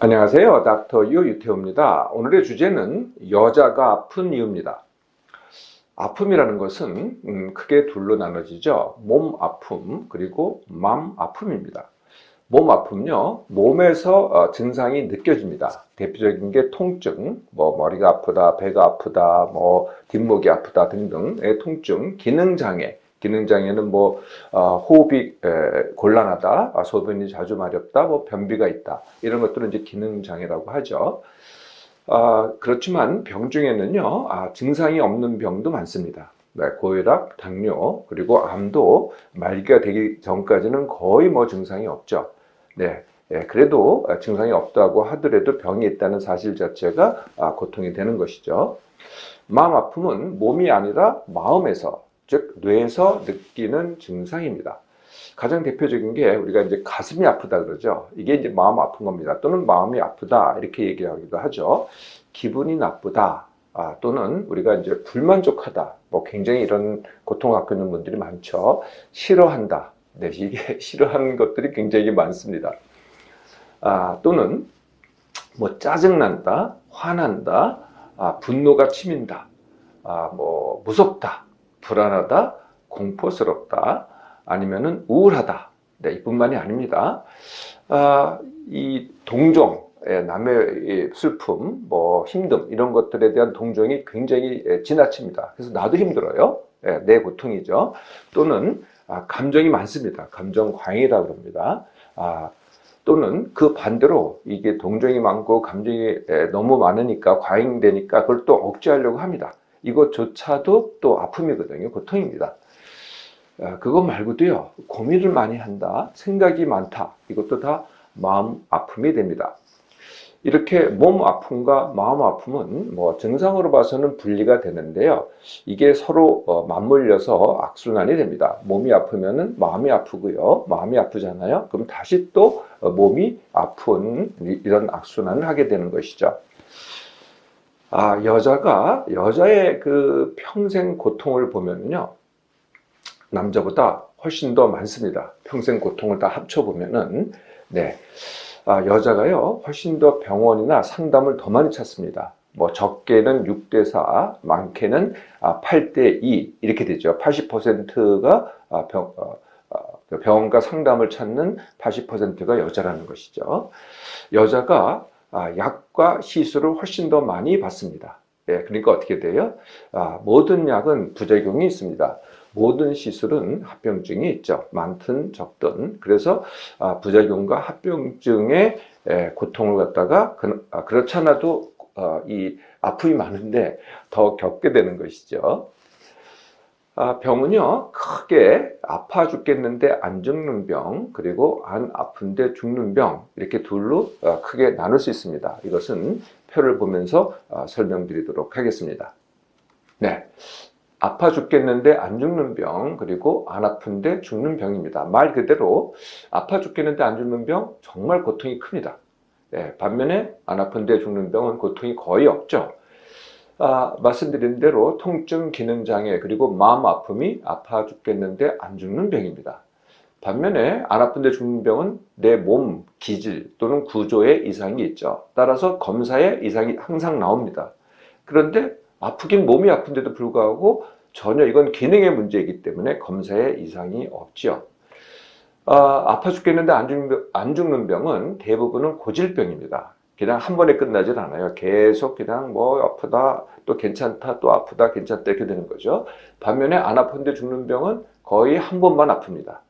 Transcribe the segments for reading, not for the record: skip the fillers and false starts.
안녕하세요. 닥터 유 유태호입니다. 오늘의 주제는 여자가 아픈 이유입니다. 아픔이라는 것은 크게 둘로 나눠지죠. 몸 아픔 그리고 맘 아픔입니다. 몸 아픔요, 몸에서 증상이 느껴집니다. 대표적인 게 통증, 머리가 아프다, 배가 아프다, 뒷목이 아프다 등등의 통증, 기능장애. 기능장애는 호흡이 곤란하다, 소변이 자주 마렵다, 변비가 있다. 이런 것들은 이제 기능장애라고 하죠. 그렇지만 병 중에는요, 증상이 없는 병도 많습니다. 네, 고혈압, 당뇨, 그리고 암도 말기가 되기 전까지는 거의 증상이 없죠. 네, 그래도 증상이 없다고 하더라도 병이 있다는 사실 자체가 고통이 되는 것이죠. 마음 아픔은 몸이 아니라 마음에서, 즉 뇌에서 느끼는 증상입니다. 가장 대표적인 게 우리가 이제 가슴이 아프다 그러죠. 이게 이제 마음 아픈 겁니다. 또는 마음이 아프다 이렇게 얘기하기도 하죠. 기분이 나쁘다. 또는 우리가 이제 불만족하다. 굉장히 이런 고통을 갖고 있는 분들이 많죠. 싫어한다. 네, 이게 싫어하는 것들이 굉장히 많습니다. 또는 짜증난다, 화난다, 분노가 치민다, 무섭다, 불안하다, 공포스럽다, 아니면은 우울하다. 네, 이뿐만이 아닙니다. 이 동정, 남의 슬픔, 힘듦 이런 것들에 대한 동정이 굉장히 지나칩니다. 그래서 나도 힘들어요. 내 고통이죠. 또는 감정이 많습니다. 감정 과잉이라고 합니다. 또는 그 반대로 이게 동정이 많고 감정이 너무 많으니까 과잉되니까 그걸 또 억제하려고 합니다. 이것조차도 또 아픔이거든요. 고통입니다. 그것 말고도요, 고민을 많이 한다, 생각이 많다, 이것도 다 마음 아픔이 됩니다. 이렇게 몸 아픔과 마음 아픔은 증상으로 봐서는 분리가 되는데요. 이게 서로 맞물려서 악순환이 됩니다. 몸이 아프면은 마음이 아프고요. 마음이 아프잖아요. 그럼 다시 또 몸이 아픈 이런 악순환을 하게 되는 것이죠. 여자의 그 평생 고통을 보면요. 남자보다 훨씬 더 많습니다. 평생 고통을 다 합쳐보면은, 네. 여자가요, 훨씬 더 병원이나 상담을 더 많이 찾습니다. 적게는 6대4, 많게는 8대2, 이렇게 되죠. 80%가 병원과 상담을 찾는 80%가 여자라는 것이죠. 여자가 약과 시술을 훨씬 더 많이 받습니다. 그러니까 어떻게 돼요? 모든 약은 부작용이 있습니다. 모든 시술은 합병증이 있죠. 많든 적든. 그래서 부작용과 합병증의 고통을 갖다가 그렇지 않아도 이 아픔이 많은데 더 겪게 되는 것이죠. 병은요, 크게 아파 죽겠는데 안 죽는 병, 그리고 안 아픈데 죽는 병, 이렇게 둘로 크게 나눌 수 있습니다. 이것은 표를 보면서 설명드리도록 하겠습니다. 네. 아파 죽겠는데 안 죽는 병, 그리고 안 아픈데 죽는 병입니다. 말 그대로 아파 죽겠는데 안 죽는 병, 정말 고통이 큽니다. 반면에 안 아픈데 죽는 병은 고통이 거의 없죠. 말씀드린 대로 통증, 기능장애, 그리고 마음 아픔이 아파 죽겠는데 안 죽는 병입니다. 반면에 안 아픈데 죽는 병은 내 몸 기질 또는 구조에 이상이 있죠. 따라서 검사에 이상이 항상 나옵니다. 그런데 아프긴 몸이 아픈데도 불구하고 전혀 이건 기능의 문제이기 때문에 검사에 이상이 없죠. 아파 죽겠는데 안 죽는 병은 대부분은 고질병입니다. 그냥 한 번에 끝나질 않아요. 계속 그냥 아프다, 또 괜찮다, 또 아프다, 괜찮다 이렇게 되는 거죠. 반면에 안 아픈데 죽는 병은 거의 한 번만 아픕니다.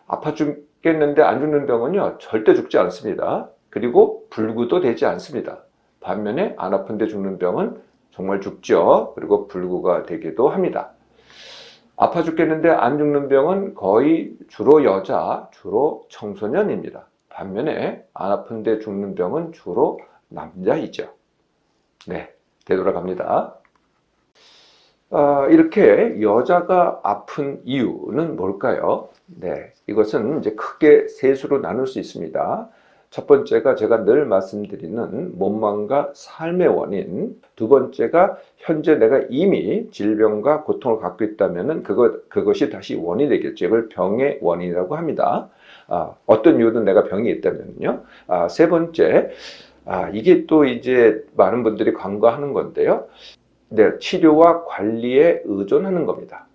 아파 죽겠는데 안 죽는 병은요, 절대 죽지 않습니다. 그리고 불구도 되지 않습니다. 반면에 안 아픈데 죽는 병은 정말 죽죠. 그리고 불구가 되기도 합니다. 아파 죽겠는데 안 죽는 병은 거의 주로 여자, 주로 청소년입니다. 반면에 안 아픈데 죽는 병은 주로 남자이죠. 네, 되돌아갑니다. 이렇게 여자가 아픈 이유는 뭘까요? 네, 이것은 이제 크게 세 수로 나눌 수 있습니다. 첫 번째가 제가 늘 말씀드리는 몸망과 삶의 원인, 두 번째가 현재 내가 이미 질병과 고통을 갖고 있다면 그것이 다시 원인이 되겠죠. 이걸 병의 원인이라고 합니다. 어떤 이유든 내가 병이 있다면요. 세 번째, 이게 또 이제 많은 분들이 간과하는 건데요. 네, 치료와 관리에 의존하는 겁니다.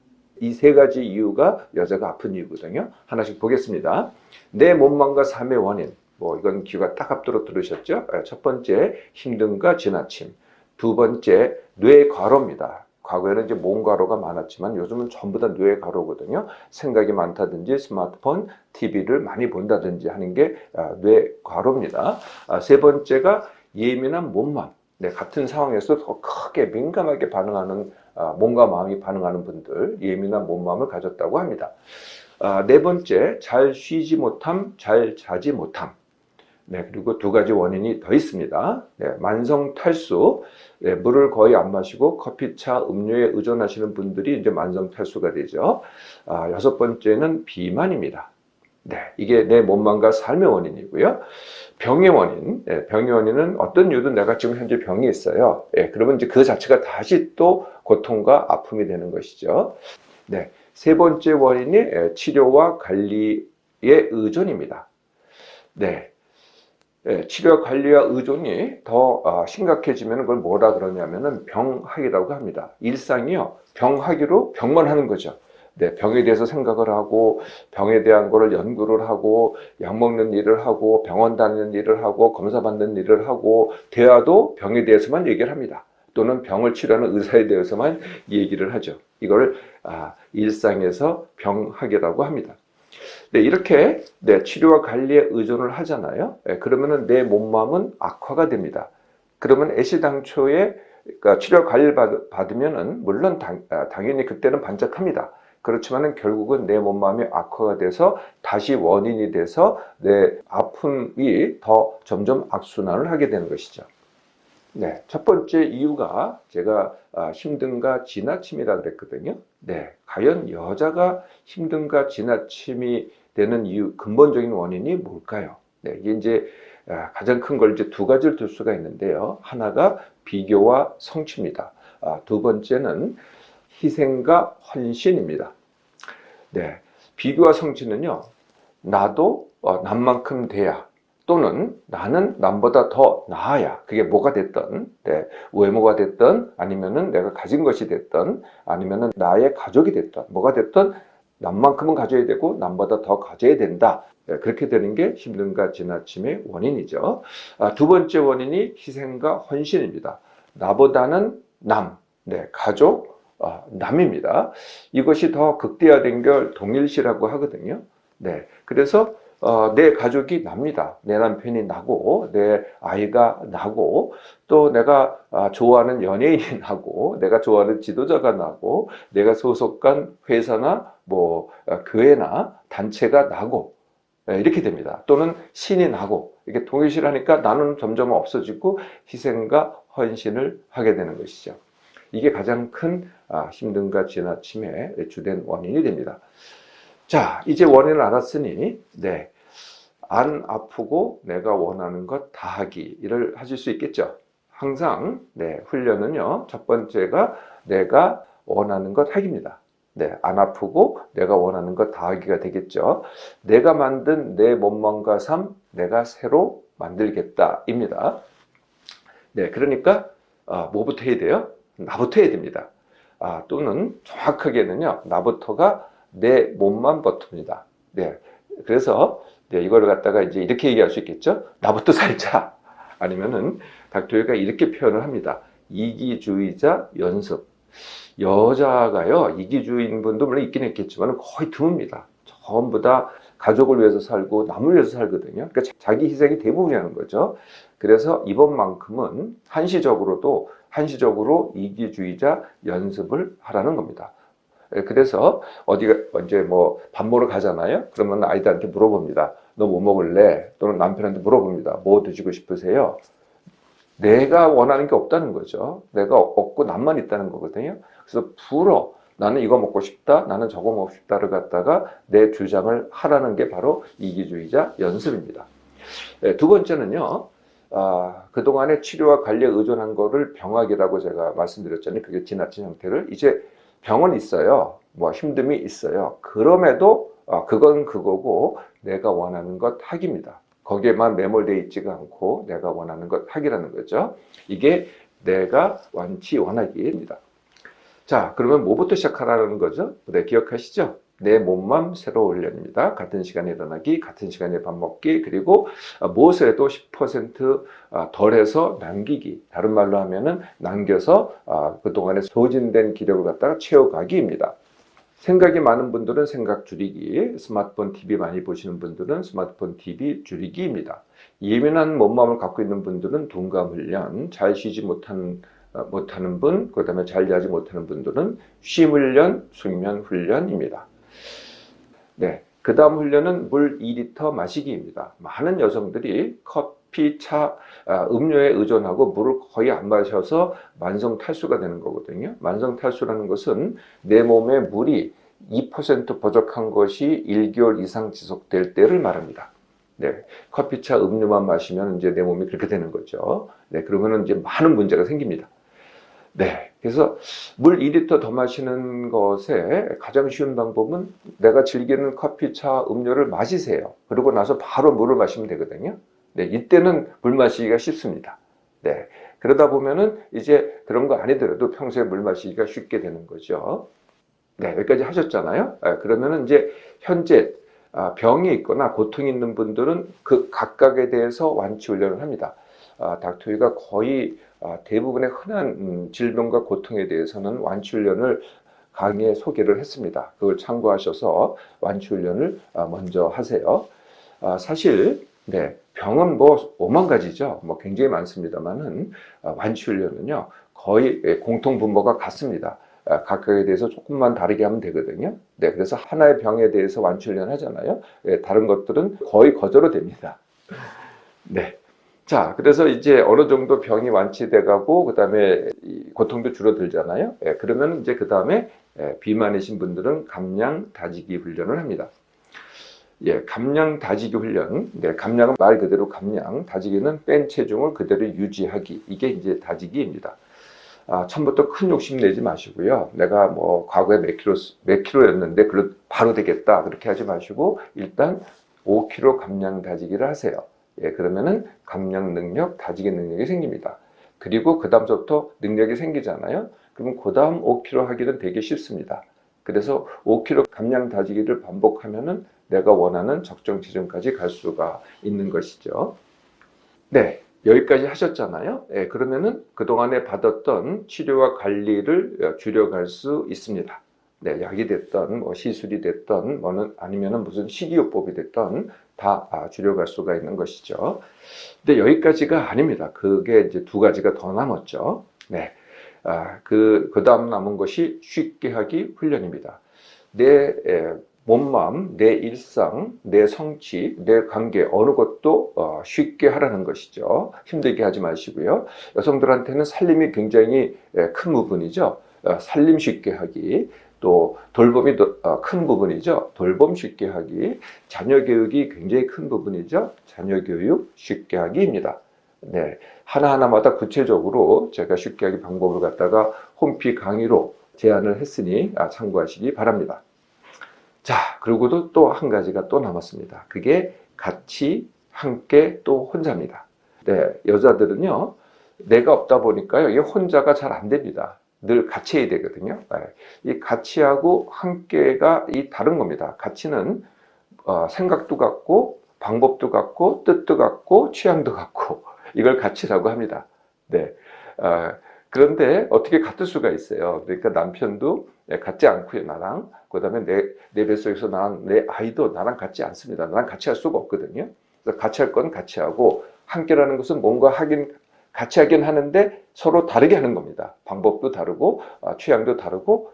이 세 가지 이유가 여자가 아픈 이유거든요. 하나씩 보겠습니다. 내 몸망과 삶의 원인. 이건 귀가 딱 앞도록 들으셨죠? 첫 번째, 힘듦과 지나침. 두 번째, 뇌 과로입니다. 과거에는 이제 몸 과로가 많았지만 요즘은 전부 다 뇌 과로거든요. 생각이 많다든지 스마트폰, TV를 많이 본다든지 하는 게 뇌 과로입니다. 세 번째가 예민한 몸만. 네, 같은 상황에서 더 크게 민감하게 반응하는 몸과 마음이 반응하는 분들, 예민한 몸마음을 가졌다고 합니다. 네 번째, 잘 쉬지 못함, 잘 자지 못함. 네, 그리고 두 가지 원인이 더 있습니다. 네, 만성 탈수, 네, 물을 거의 안 마시고 커피차, 음료에 의존하시는 분들이 이제 만성 탈수가 되죠. 여섯 번째는 비만입니다. 네, 이게 내 몸만과 삶의 원인이고요. 병의 원인, 병의 원인은 어떤 이유든 내가 지금 현재 병이 있어요. 그러면 이제 그 자체가 다시 또 고통과 아픔이 되는 것이죠. 네, 세 번째 원인이 치료와 관리의 의존입니다. 네, 치료와 관리와 의존이 더 심각해지면 그걸 뭐라 그러냐면은 병학이라고 합니다. 일상이요, 병학으로 병만 하는 거죠. 네, 병에 대해서 생각을 하고 병에 대한 거를 연구를 하고 약 먹는 일을 하고 병원 다니는 일을 하고 검사 받는 일을 하고 대화도 병에 대해서만 얘기를 합니다. 또는 병을 치료하는 의사에 대해서만 얘기를 하죠. 이걸 일상에서 병학이라고 합니다. 네, 이렇게 치료와 관리에 의존을 하잖아요. 그러면은 내 몸마음은 악화가 됩니다. 그러면 애시당초에 그러니까 치료 관리를 받으면은 물론 당연히 그때는 반짝합니다. 그렇지만은 결국은 내 몸마음이 악화가 돼서 다시 원인이 돼서 내 아픔이 더 점점 악순환을 하게 되는 것이죠. 네, 첫 번째 이유가 제가 힘듦과 지나침이라 그랬거든요. 네, 과연 여자가 힘듦과 지나침이 되는 이유, 근본적인 원인이 뭘까요? 네, 이게 이제 가장 큰 걸 이제 두 가지를 들 수가 있는데요. 하나가 비교와 성취입니다. 두 번째는 희생과 헌신입니다. 네, 비교와 성취는요, 나도 남만큼 돼야, 또는 나는 남보다 더 나아야, 그게 뭐가 됐든, 네, 외모가 됐든, 아니면은 내가 가진 것이 됐든, 아니면은 나의 가족이 됐든, 뭐가 됐든 남만큼은 가져야 되고 남보다 더 가져야 된다. 네, 그렇게 되는 게 힘듦과 지나침의 원인이죠. 두 번째 원인이 희생과 헌신입니다. 나보다는 남, 네, 가족, 남입니다. 이것이 더 극대화된 걸 동일시라고 하거든요. 네, 그래서 내 가족이 납니다. 내 남편이 나고, 내 아이가 나고, 또 내가 좋아하는 연예인이 나고, 내가 좋아하는 지도자가 나고, 내가 소속한 회사나 교회나 단체가 나고, 이렇게 됩니다. 또는 신이 나고, 이렇게 동일시하니까 나는 점점 없어지고 희생과 헌신을 하게 되는 것이죠. 이게 가장 큰 힘듦과 지나침의 주된 원인이 됩니다. 자, 이제 원인을 알았으니, 네, 안 아프고 내가 원하는 것 다 하기를 하실 수 있겠죠. 항상, 네, 훈련은요, 첫 번째가 내가 원하는 것 하기입니다. 네, 안 아프고 내가 원하는 것 다 하기가 되겠죠. 내가 만든 내 몸망과 삶, 내가 새로 만들겠다입니다. 네, 그러니까, 뭐부터 해야 돼요? 나부터 해야 됩니다. 또는 정확하게는요, 나부터가 내 몸만 버팁니다. 네, 그래서 이걸 갖다가 이제 이렇게 얘기할 수 있겠죠. 나부터 살자. 아니면은 닥터웨이가 이렇게 표현을 합니다. 이기주의자 연습. 여자가요, 이기주의인 분도 물론 있긴 있겠지만 거의 드뭅니다. 전부 다 가족을 위해서 살고 남을 위해서 살거든요. 그러니까 자기 희생이 대부분이라는 거죠. 그래서 이번만큼은 한시적으로 이기주의자 연습을 하라는 겁니다. 그래서 언제 밥 먹으러 가잖아요. 그러면 아이들한테 물어봅니다. 너 뭐 먹을래? 또는 남편한테 물어봅니다. 뭐 드시고 싶으세요? 내가 원하는 게 없다는 거죠. 내가 없고 남만 있다는 거거든요. 그래서 나는 이거 먹고 싶다, 나는 저거 먹고 싶다를 갖다가 내 주장을 하라는 게 바로 이기주의자 연습입니다. 두 번째는요, 그동안의 치료와 관리에 의존한 거를 병학이라고 제가 말씀드렸잖아요. 그게 지나친 형태를. 이제 병은 있어요. 힘듦이 있어요. 그럼에도 그건 그거고 내가 원하는 것 하기입니다. 거기에만 매몰되어 있지가 않고 내가 원하는 것 하기라는 거죠. 이게 내가 원치 원하기입니다. 자, 그러면 뭐부터 시작하라는 거죠? 네, 기억하시죠? 내 몸만 새로 훈련입니다. 같은 시간에 일어나기, 같은 시간에 밥 먹기, 그리고 무엇을 해도 10% 덜해서 남기기. 다른 말로 하면은 남겨서 그동안에 소진된 기력을 갖다가 채워가기입니다. 생각이 많은 분들은 생각 줄이기, 스마트폰, TV 많이 보시는 분들은 스마트폰, TV 줄이기입니다. 예민한 몸마음을 갖고 있는 분들은 둔감 훈련, 잘 쉬지 못하는 분, 그 다음에 잘 자지 못하는 분들은 쉼 훈련, 숙면 훈련입니다. 네, 그 다음 훈련은 물 2리터 마시기입니다. 많은 여성들이 커피, 차, 음료에 의존하고 물을 거의 안 마셔서 만성 탈수가 되는 거거든요. 만성 탈수라는 것은 내 몸에 물이 2% 부족한 것이 1개월 이상 지속될 때를 말합니다. 네, 커피차, 음료만 마시면 이제 내 몸이 그렇게 되는 거죠. 네, 그러면은 이제 많은 문제가 생깁니다. 네, 그래서 물 2리터 더 마시는 것에 가장 쉬운 방법은 내가 즐기는 커피, 차, 음료를 마시세요. 그러고 나서 바로 물을 마시면 되거든요. 네, 이때는 물 마시기가 쉽습니다. 네, 그러다 보면은 이제 그런 거 아니더라도 평소에 물 마시기가 쉽게 되는 거죠. 네, 여기까지 하셨잖아요. 그러면은 이제 현재 병이 있거나 고통이 있는 분들은 그 각각에 대해서 완치 훈련을 합니다. 닥터유가 거의 대부분의 흔한 질병과 고통에 대해서는 완치 훈련을 강의에 소개를 했습니다. 그걸 참고하셔서 완치 훈련을 먼저 하세요. 사실 네, 병은 뭐 5만 가지죠. 뭐 굉장히 많습니다만은 완치 훈련은요 거의 공통 분모가 같습니다. 각각에 대해서 조금만 다르게 하면 되거든요. 네, 그래서 하나의 병에 대해서 완치 훈련 하잖아요. 다른 것들은 거의 거저로 됩니다. 네. 자, 그래서 이제 어느 정도 병이 완치돼 가고, 그 다음에 고통도 줄어들잖아요. 그러면 이제 그 다음에 비만이신 분들은 감량 다지기 훈련을 합니다. 감량 다지기 훈련. 네, 감량은 말 그대로 감량, 다지기는 뺀 체중을 그대로 유지하기. 이게 이제 다지기입니다. 처음부터 큰 욕심 내지 마시고요. 내가 뭐 과거에 몇 킬로였는데 바로 되겠다. 그렇게 하지 마시고 일단 5킬로 감량 다지기를 하세요. 그러면은 감량 능력, 다지기 능력이 생깁니다. 그리고 그 다음부터 능력이 생기잖아요. 그러면 그 다음 5kg 하기는 되게 쉽습니다. 그래서 5kg 감량 다지기를 반복하면은 내가 원하는 적정 지점까지 갈 수가 있는 것이죠. 네, 여기까지 하셨잖아요. 그러면은 그동안에 받았던 치료와 관리를 줄여갈 수 있습니다. 네, 약이 됐던, 뭐 시술이 됐던, 뭐는 아니면은 무슨 식이요법이 됐던 다 줄여갈 수가 있는 것이죠. 근데 여기까지가 아닙니다. 그게 이제 두 가지가 더 남았죠. 네, 그 다음 남은 것이 쉽게 하기 훈련입니다. 내 몸마음, 내 일상, 내 성취, 내 관계 어느 것도 쉽게 하라는 것이죠. 힘들게 하지 마시고요. 여성들한테는 살림이 굉장히 큰 부분이죠. 살림 쉽게 하기, 또 돌봄이 큰 부분이죠. 돌봄 쉽게 하기, 자녀 교육이 굉장히 큰 부분이죠. 자녀 교육 쉽게 하기입니다. 네, 하나하나마다 구체적으로 제가 쉽게 하기 방법을 갖다가 홈피 강의로 제안을 했으니 참고하시기 바랍니다. 자, 그리고도 또 한 가지가 또 남았습니다. 그게 같이, 함께, 또 혼자입니다. 네, 여자들은요, 내가 없다 보니까요, 이 혼자가 잘 안 됩니다. 늘 같이 해야 되거든요. 이 같이하고 함께가 이 다른 겁니다. 같이는 생각도 같고, 방법도 같고, 뜻도 같고, 취향도 같고, 이걸 같이라고 합니다. 네. 그런데 어떻게 같을 수가 있어요. 그러니까 남편도 같지 않고요, 나랑. 그 다음에 내 뱃속에서 낳은 내 아이도 나랑 같지 않습니다. 나랑 같이 할 수가 없거든요. 그래서 같이 할 건 같이 하고, 함께라는 것은 뭔가 같이 하긴 하는데 서로 다르게 하는 겁니다. 방법도 다르고, 취향도 다르고,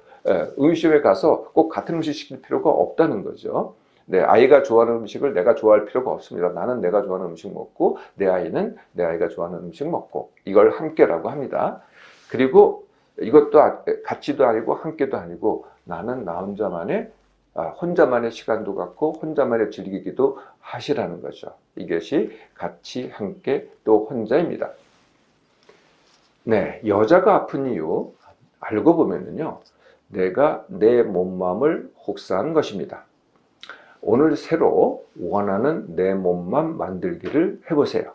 음식점에 가서 꼭 같은 음식 시킬 필요가 없다는 거죠. 네, 아이가 좋아하는 음식을 내가 좋아할 필요가 없습니다. 나는 내가 좋아하는 음식 먹고, 내 아이는 내 아이가 좋아하는 음식 먹고, 이걸 함께라고 합니다. 그리고 이것도 같이도 아니고 함께도 아니고 나는 나 혼자만의 시간도 갖고 혼자만의 즐기기도 하시라는 거죠. 이것이 같이, 함께, 또 혼자입니다. 네, 여자가 아픈 이유 알고 보면은요, 내가 내 몸, 마음을 혹사한 것입니다. 오늘 새로 원하는 내 몸만 만들기를 해보세요.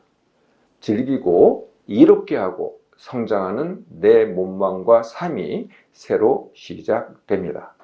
즐기고 이롭게 하고 성장하는 내 몸만과 삶이 새로 시작됩니다.